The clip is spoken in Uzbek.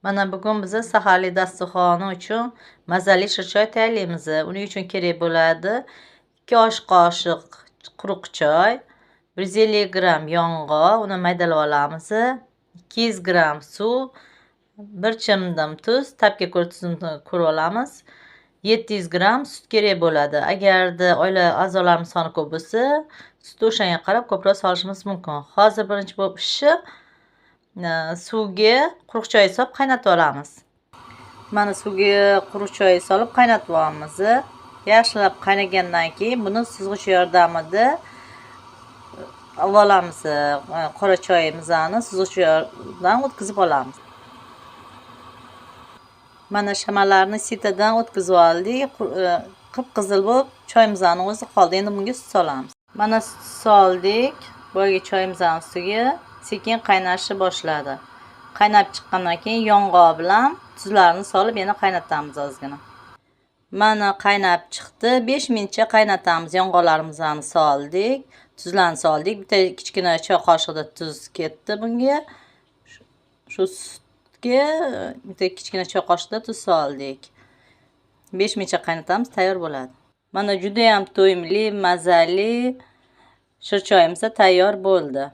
Mana bugun biz saharlik dasturxoni uchun mazali shirchoy tayyorlaymiz. Uning uchun kerak bo'ladi 2 osh qoshiq quruq choy, 150 gram yong'oq, uni maydalab olamiz. 200 gram suv, 1 chimdim tuz, tabga ko'ra tuzini ko'rib olamiz. 700 gram sut kerak bo'ladi. Agarda oila a'zolarimiz soni ko'p bo'lsa, sutni o'shanga qarab ko'proq solishimiz mumkin. Hozir birinchi bo'lib pishib suvga quruq choy solib qaynatib olamiz. Mana suvga quruq choy solib qaynatib olamiz. Yaxshilab qaynagandan keyin buni suzg'ich yordamida olamiz. Qora choyimizni suzg'ichdan o'tkazib olamiz. Mana shamalarni sitadan o'tkazib oldik. Qip-qizil bo'lib choyimizning o'zi qoldi. Endi bunga sut solamiz. Mana sut soldik. Boyagi choyimizning ustiga sekin qaynashni boshladi. Qaynab chiqqandan keyin yong'oq bilan tuzlarni solib yana qaynatamiz ozgina. Mana qaynab chiqdi. 5 minutcha qaynatamiz. Yong'oqlarimizni soldik, tuzlarni soldik. Bitta kichkina choy qoshiqda tuz ketdi bunga. Shu sutga bitta kichkina choy qoshiqda tuz soldik. 5 minutcha qaynatamiz, tayyor bo'ladi. Mana juda ham to'yimli, mazali shirchoyimiz tayyor bo'ldi.